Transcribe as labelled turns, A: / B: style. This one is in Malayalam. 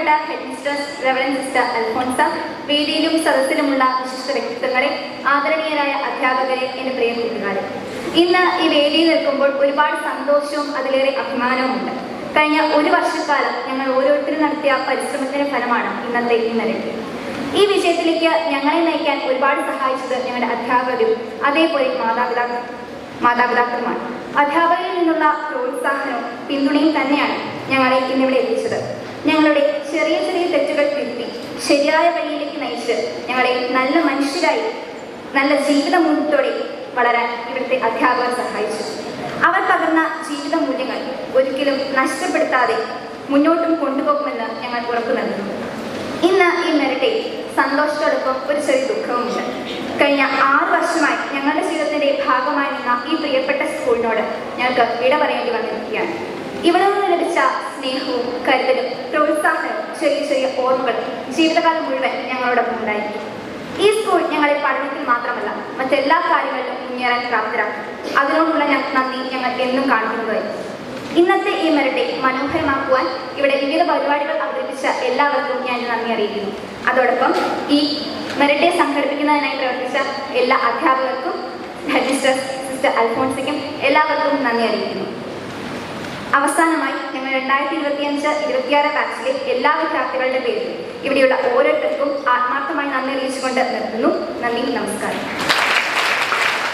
A: ബഹുമാനപ്പെട്ട head mistress Reverend sister Alphonsa, വേദിയിലും സദസ്സിലുമുള്ള വിശിഷ്ട വ്യക്തിത്വങ്ങളെ, ആദരണീയരായ അധ്യാപകരെ, എൻ്റെ പ്രിയ കൂട്ടുകാരെ, ഇന്ന് ഈ വേദിയിൽ നിൽക്കുമ്പോൾ ഒരുപാട് സന്തോഷവും അതിലേറെ അഭിമാനവുമുണ്ട്. കഴിഞ്ഞ ഒരു വർഷക്കാലം ഞങ്ങൾ ഓരോരുത്തരും നടത്തിയ പരിശ്രമത്തിന്റെ ഫലമാണ് ഇന്നത്തെ ഈ നിലയ്ക്ക്. ഈ വിജയത്തിലേക്ക് ഞങ്ങളെ നയിക്കാൻ ഒരുപാട് സഹായിച്ചത് ഞങ്ങളുടെ അധ്യാപകരും അതേപോലെ മാതാപിതാക്കളുമാണ്. അധ്യാപകരിൽ നിന്നുള്ള പ്രോത്സാഹനവും പിന്തുണയും തന്നെയാണ് ഞങ്ങളെ ഇന്നിവിടെ എത്തിച്ചത്. ഞങ്ങളുടെ ചെറിയ ചെറിയ തെറ്റുകൾ തിരുത്തി ശരിയായ വഴിയിലേക്ക് നയിച്ച് ഞങ്ങളെ നല്ല മനുഷ്യരായി നല്ല ജീവിത മൂല്യത്തോടെ വളരാൻ ഇവിടുത്തെ അധ്യാപകർ സഹായിച്ചു. അവർ പകർന്ന ജീവിത മൂല്യങ്ങൾ ഒരിക്കലും നഷ്ടപ്പെടുത്താതെ മുന്നോട്ടും കൊണ്ടുപോകുമെന്ന് ഞങ്ങൾ ഉറപ്പു നൽകുന്നു. ഇന്ന് ഈ മെറിറ്റിൽ സന്തോഷത്തോടൊപ്പം ഒരു ചെറിയ ദുഃഖവുമുണ്ട്. കഴിഞ്ഞ 6 വർഷമായി ഞങ്ങളുടെ ജീവിതത്തിന്റെ ഭാഗമായി നിന്ന ഈ പ്രിയപ്പെട്ട സ്കൂളിനോട് ഞങ്ങൾക്ക് വിട പറയേണ്ടി വന്നിരിക്കുകയാണ്. ഇവിടെ നിന്ന് ലഭിച്ച സ്നേഹവും കരുതലും പ്രോത്സാഹനവും ചെറിയ ചെറിയ ഓർമ്മകളും ജീവിതകാലം മുഴുവൻ ഞങ്ങളോടൊപ്പം ഉണ്ടായിരിക്കും. ഈ സ്കൂൾ ഞങ്ങളെ പഠനത്തിൽ മാത്രമല്ല മറ്റെല്ലാ കാര്യങ്ങളിലും മുന്നേറാൻ പ്രാപ്തരാക്കും. അതിനോടുള്ള നന്ദി ഞങ്ങൾ എന്നും കാണിക്കുന്നതായിരിക്കും. ഇന്നത്തെ ഈ മെറിറ്റെ മനോഹരമാക്കുവാൻ ഇവിടെ വിവിധ പരിപാടികൾ അവതരിപ്പിച്ച എല്ലാവർക്കും ഞാൻ നന്ദി അറിയിക്കുന്നു. അതോടൊപ്പം ഈ മെറിറ്റെ സംഘടിപ്പിക്കുന്നതിനായി പ്രവർത്തിച്ച എല്ലാ അധ്യാപകർക്കും, ഹെഡ് മിസ്റ്റേഴ്സ് സിസ്റ്റർ അൽഫോൺസയ്ക്കും എല്ലാവർക്കും നന്ദി അറിയിക്കുന്നു. അവസാനമായി ഞങ്ങൾ 2025-26 ബാച്ചിലെ എല്ലാ വിദ്യാർത്ഥികളുടെ പേരിൽ ഇവിടെയുള്ള ഓരോരുത്തർക്കും ആത്മാർത്ഥമായി നന്ദി അറിയിച്ചുകൊണ്ട് നിർത്തുന്നു. നന്ദി, നമസ്കാരം.